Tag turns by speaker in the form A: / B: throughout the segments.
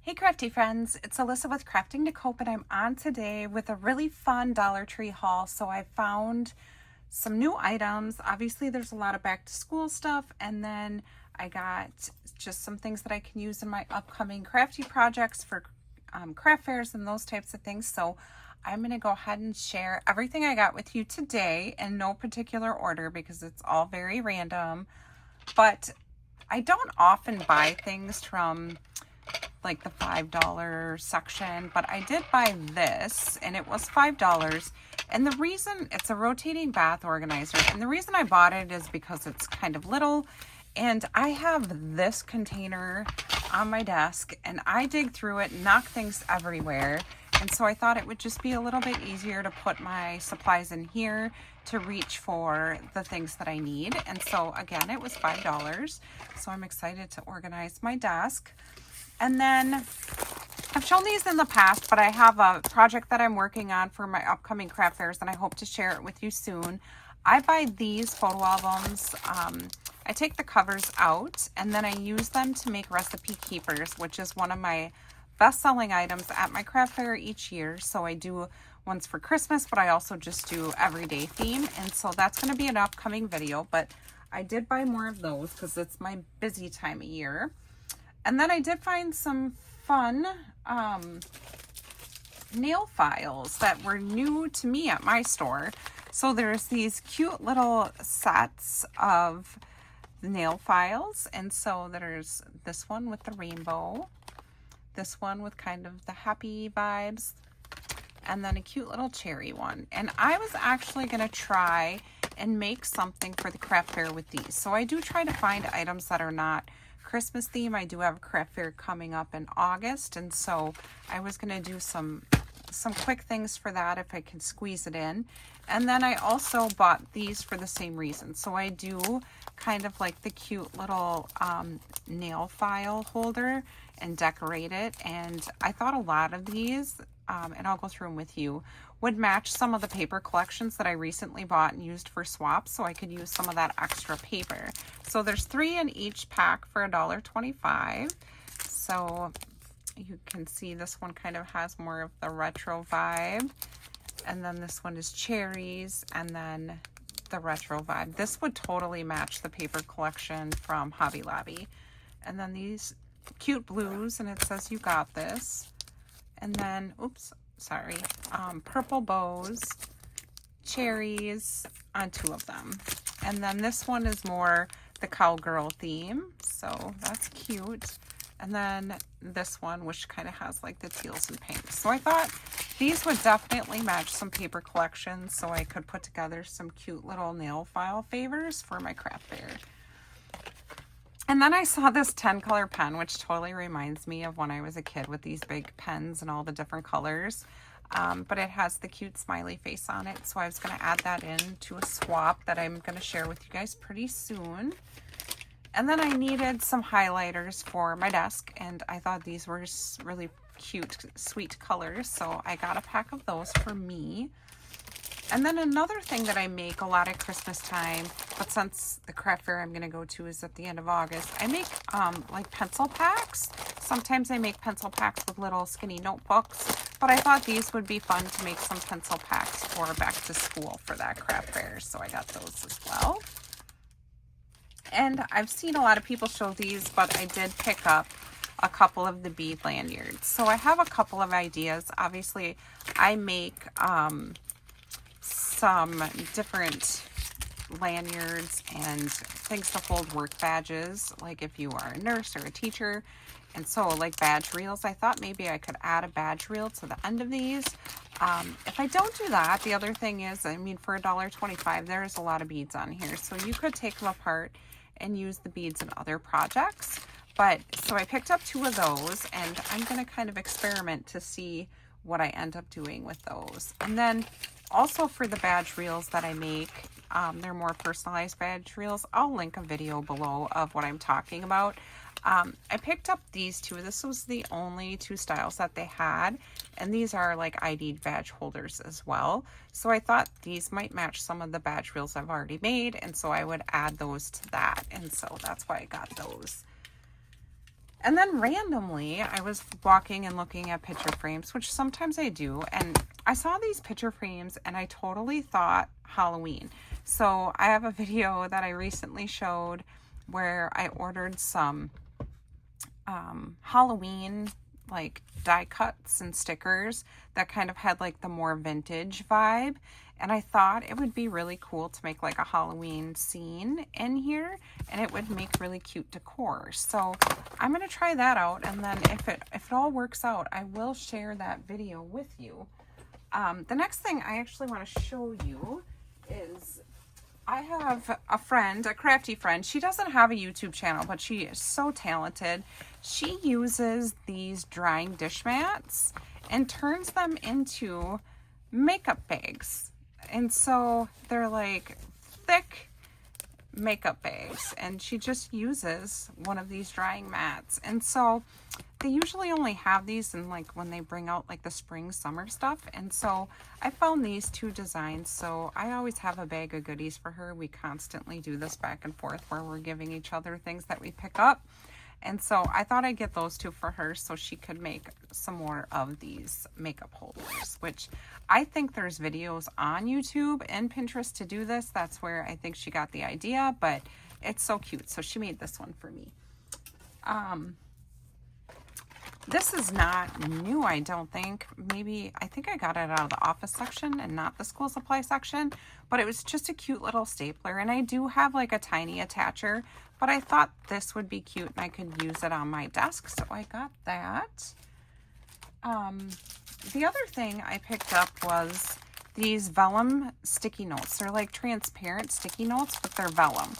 A: Hey crafty friends, it's Alyssa with Crafting to Cope and I'm on today with a really fun Dollar Tree haul. So I found some new items. Obviously there's a lot of back to school stuff, and then I got just some things that I can use in my upcoming crafty projects for craft fairs and those types of things. So I'm going to go ahead and share everything I got with you today in no particular order because it's all very random. But I don't often buy things from like the $5 section, but I did buy this and it was $5. And the reason it's a rotating bath organizer, and the reason I bought it is because it's kind of little and I have this container on my desk and I dig through it, knock things everywhere. And so I thought it would just be a little bit easier to put my supplies in here to reach for the things that I need. And so again, it was $5. So I'm excited to organize my desk. And then I've shown these in the past, but I have a project that I'm working on for my upcoming craft fairs and I hope to share it with you soon. I buy these photo albums. I take the covers out and then I use them to make recipe keepers, which is one of my best-selling items at my craft fair each year. So I do ones for Christmas, but I also just do everyday theme. And so that's going to be an upcoming video, but I did buy more of those because it's my busy time of year. And then I did find some fun nail files that were new to me at my store. So there's these cute little sets of nail files. And so there's this one with the rainbow, this one with kind of the happy vibes, and then a cute little cherry one. And I was actually going to try and make something for the craft fair with these. So I do try to find items that are not Christmas theme. I do have a craft fair coming up in August, and so I was going to do some quick things for that if I can squeeze it in. And then I also bought these for the same reason. So I do kind of like the cute little nail file holder and decorate it. And I thought a lot of these, and I'll go through them with you, would match some of the paper collections that I recently bought and used for swaps, so I could use some of that extra paper. So there's 3 in each pack for $1.25. So you can see this one kind of has more of the retro vibe, and then this one is cherries, and then the retro vibe. This would totally match the paper collection from Hobby Lobby. And then these cute blues, and it says you got this. And then, purple bows, cherries on 2 of them. And then this one is more the cowgirl theme, so that's cute. And then this one, which kind of has like the teals and pinks. So I thought these would definitely match some paper collections, so I could put together some cute little nail file favors for my craft fair. And then I saw this 10-color pen, which totally reminds me of when I was a kid with these big pens and all the different colors. But it has the cute smiley face on it. So I was going to add that in to a swap that I'm going to share with you guys pretty soon. And then I needed some highlighters for my desk, and I thought these were really cute, sweet colors. So I got a pack of those for me. And then another thing that I make a lot at Christmas time, but since the craft fair I'm going to go to is at the end of August, I make like pencil packs. Sometimes I make pencil packs with little skinny notebooks, but I thought these would be fun to make some pencil packs for back to school for that craft fair. So I got those as well. And I've seen a lot of people show these, but I did pick up a couple of the bead lanyards. So I have a couple of ideas. Obviously, I make some different lanyards and things to hold work badges, like if you are a nurse or a teacher. And so like badge reels, I thought maybe I could add a badge reel to the end of these. If I don't do that, the other thing is, I mean, for $1.25, there's a lot of beads on here. So you could take them apart and use the beads in other projects. But so I picked up 2 of those, and I'm going to kind of experiment to see what I end up doing with those. And then also for the badge reels that I make, they're more personalized badge reels. I'll link a video below of what I'm talking about. I picked up these 2. This was the only 2 styles that they had, and these are like ID'd badge holders as well. So I thought these might match some of the badge reels I've already made, and so I would add those to that, and so that's why I got those. And then randomly, I was walking and looking at picture frames, which sometimes I do, and I saw these picture frames and I totally thought Halloween. So I have a video that I recently showed where I ordered some Halloween like die cuts and stickers that kind of had like the more vintage vibe, and I thought it would be really cool to make like a Halloween scene in here, and it would make really cute decor. So I'm gonna try that out, and then if it all works out, I will share that video with you. The next thing I actually want to show you is I have a friend, a crafty friend. She doesn't have a YouTube channel, but she is so talented. She uses these drying dish mats and turns them into makeup bags. And so they're like thick makeup bags, and she just uses one of these drying mats. And so they usually only have these in like when they bring out like the spring summer stuff, and so I found these two designs. So I always have a bag of goodies for her. We constantly do this back and forth where we're giving each other things that we pick up, and so I thought I'd get those two for her so she could make some more of these makeup holders, which I think there's videos on YouTube and Pinterest to do this. That's where I think she got the idea, but it's so cute. So she made this one for me. This is not new, I don't think. I think I got it out of the office section and not the school supply section, but it was just a cute little stapler. And I do have like a tiny attacher, but I thought this would be cute and I could use it on my desk, so I got that. The other thing I picked up was these vellum sticky notes. They're like transparent sticky notes, but they're vellum.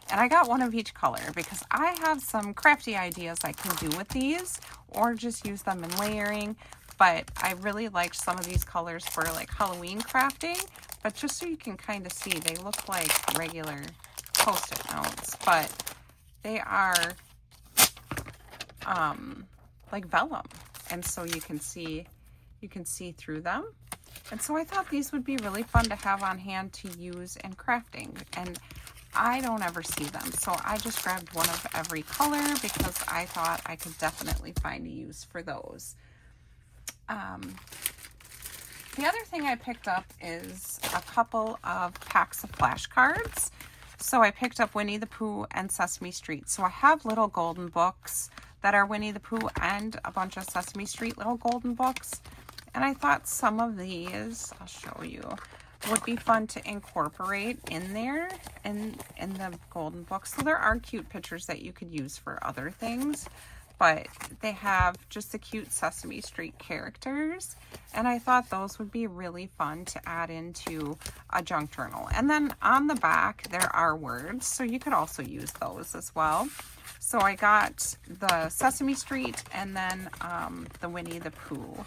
A: And I got one of each color because I have some crafty ideas I can do with these, or just use them in layering. But I really liked some of these colors for like Halloween crafting. But just so you can kind of see, they look like regular Post-it notes, but they are like vellum. And so you can see through them. And so I thought these would be really fun to have on hand to use in crafting. And I don't ever see them, so I just grabbed one of every color because I thought I could definitely find a use for those. The other thing I picked up is a couple of packs of flashcards. So I picked up Winnie the Pooh and Sesame Street. So I have little golden books that are Winnie the Pooh and a bunch of Sesame Street little golden books. And I thought some of these, I'll show you, would be fun to incorporate in there in the golden book. So there are cute pictures that you could use for other things, but they have just the cute Sesame Street characters, and I thought those would be really fun to add into a junk journal. And then on the back there are words, so you could also use those as well. So I got the Sesame Street and then the Winnie the Pooh,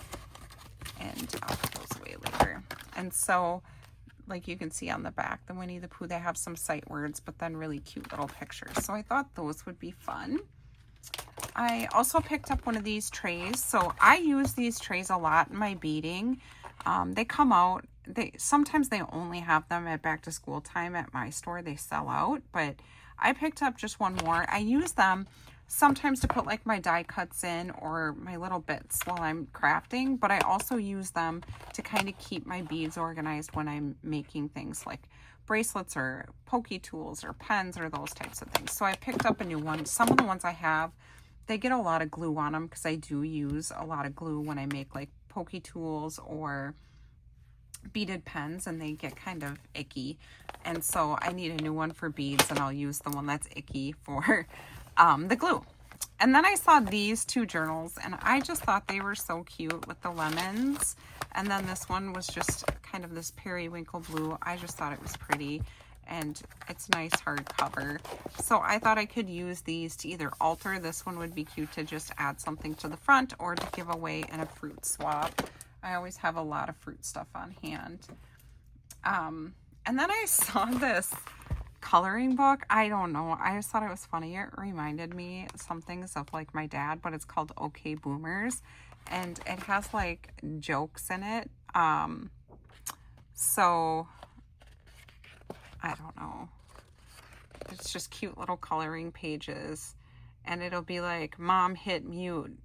A: and I'll put those away later. And so like you can see on the back, the Winnie the Pooh, they have some sight words, but then really cute little pictures. So I thought those would be fun. I also picked up one of these trays. So I use these trays a lot in my beading. They come out, sometimes they only have them at back to school time at my store. They sell out, but I picked up just one more. I use them sometimes to put like my die cuts in or my little bits while I'm crafting, but I also use them to kind of keep my beads organized when I'm making things like bracelets or pokey tools or pens or those types of things. So I picked up a new one. Some of the ones I have, they get a lot of glue on them because I do use a lot of glue when I make like pokey tools or beaded pens, and they get kind of icky. And so I need a new one for beads, and I'll use the one that's icky for the glue. And then I saw these two journals, and I just thought they were so cute with the lemons. And then this one was just kind of this periwinkle blue. I just thought it was pretty, and it's nice hardcover. So I thought I could use these to either alter. This one would be cute to just add something to the front, or to give away in a fruit swap. I always have a lot of fruit stuff on hand. And then I saw this coloring book. I don't know. I just thought it was funny. It reminded me some things of like my dad, but it's called Okay Boomers. And it has like jokes in it. So I don't know. It's just cute little coloring pages. and it'll be like, Mom, hit mute.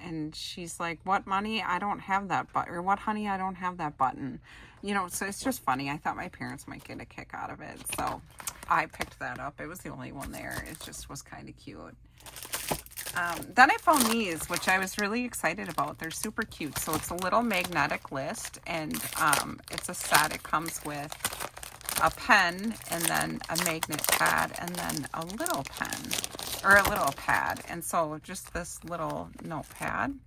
A: And she's like, what, money? I don't have that button. Or what, honey? I don't have that button. You know, so it's just funny. I thought my parents might get a kick out of it. So I picked that up. It was the only one there. It just was kind of cute. Then I found these, which I was really excited about. They're super cute. So it's a little magnetic list, and it's a set. It comes with a pen and then a magnet pad and then a little pen or a little pad. And so just this little notepad,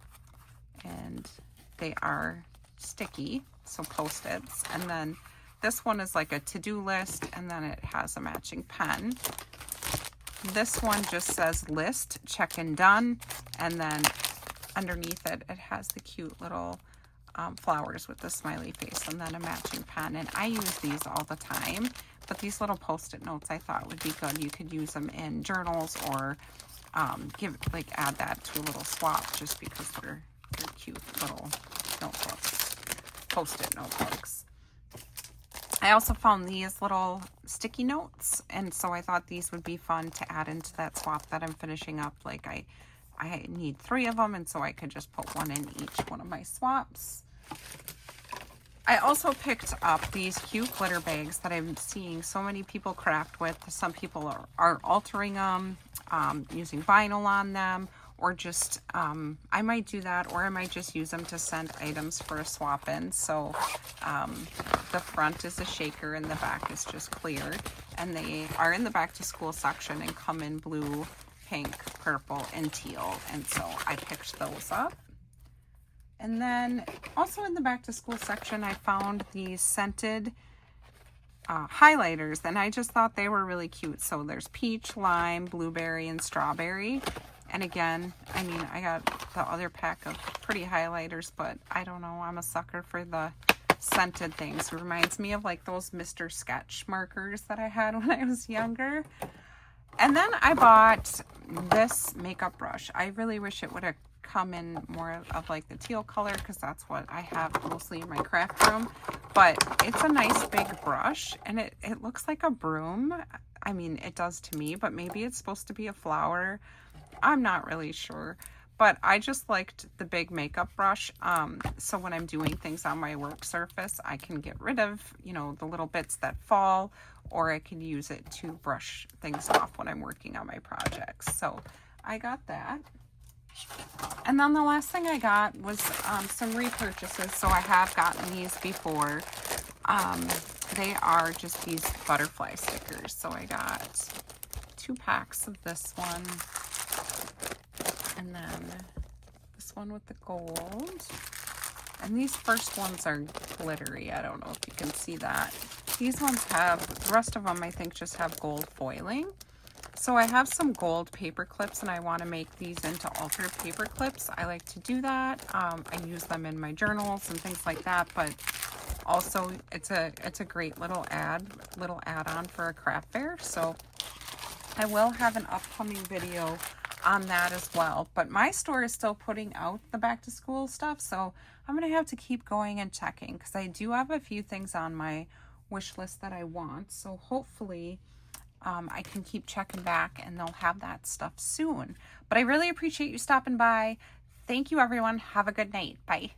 A: and they are sticky, so Post-its. And then this one is like a to-do list, and then it has a matching pen. This one just says list, check and done, and then underneath it, it has the cute little flowers with the smiley face and then a matching pen. And I use these all the time, but these little Post-it notes I thought would be good. You could use them in journals or add that to a little swap, just because they're cute little notebooks, Post-it notebooks. I also found these little sticky notes, and so I thought these would be fun to add into that swap that I'm finishing up. Like I need 3 of them, and so I could just put one in each one of my swaps. I also picked up these cute glitter bags that I'm seeing so many people craft with. Some people are altering them, using vinyl on them, or just, I might do that, or I might just use them to send items for a swap in. So the front is a shaker and the back is just clear. And they are in the back to school section and come in blue, pink, purple, and teal. And so I picked those up. And then also in the back to school section, I found these scented highlighters, and I just thought they were really cute. So there's peach, lime, blueberry, and strawberry. And again, I mean, I got the other pack of pretty highlighters, but I don't know, I'm a sucker for the scented things. It reminds me of like those Mr. Sketch markers that I had when I was younger. And then I bought this makeup brush. I really wish it would have come in more of like the teal color, because that's what I have mostly in my craft room. But it's a nice big brush, and it looks like a broom. I mean, it does to me, but maybe it's supposed to be a flower. I'm not really sure, but I just liked the big makeup brush. So when I'm doing things on my work surface, I can get rid of, you know, the little bits that fall, or I can use it to brush things off when I'm working on my projects. So I got that. And then the last thing I got was some repurchases. So I have gotten these before. They are just these butterfly stickers. So I got 2 packs of this one. And then this one with the gold. And these first ones are glittery. I don't know if you can see that. These ones have, the rest of them I think just have gold foiling. So I have some gold paper clips, and I want to make these into altered paper clips. I like to do that. I use them in my journals and things like that, but also it's a great little add-on for a craft fair. So I will have an upcoming video on that as well. But my store is still putting out the back to school stuff, so I'm gonna have to keep going and checking, because I do have a few things on my wish list that I want. So hopefully I can keep checking back and they'll have that stuff soon. But I really appreciate you stopping by. Thank you, everyone. Have a good night. Bye.